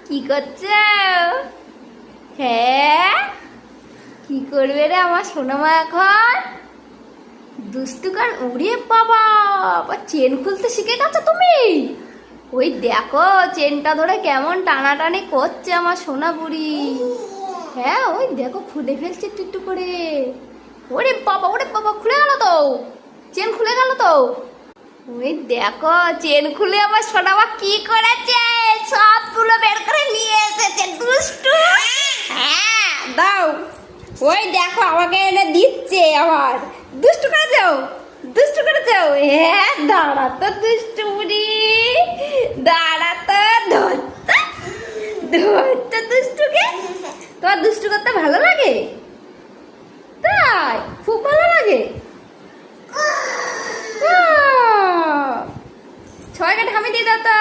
কি করছো? হ্যাঁ, কি করবে রে আমার সোনামা এখন? দুষ্টু কার? ওরে বাবা, আবার চেন খুলতে শিখে গেছো তুমি? ওই দেখো চেনটা ধরে কেমন টানাটানি করছে আমার সোনা বুড়ি। হ্যাঁ, ওই দেখো খুলে ফেলছে একটু একটু করে। ওরে বাবা, খুলে গেল তো, চেন খুলে গেল তো। ওই দেখো চেন খুলে আমার সোনামা কি করেছে, সবগুলো বের করে নিয়ে এসেছে দুষ্টু। হ্যাঁ দাও, ওই দেখো আমাকে এনে দিচ্ছে আবার। দুষ্টু করে যাও, দুষ্টু করে যাও। হ্যাঁ দাঁড়া তো দুষ্টু বুড়ি, দাঁড়া তো, ধরতে ধরতে দুষ্টুকে। তোমার দুষ্টু করতে ভালো লাগে? তাই খুব ভালো লাগে। ছয়টা ঢামি দিয়ে দাও তো।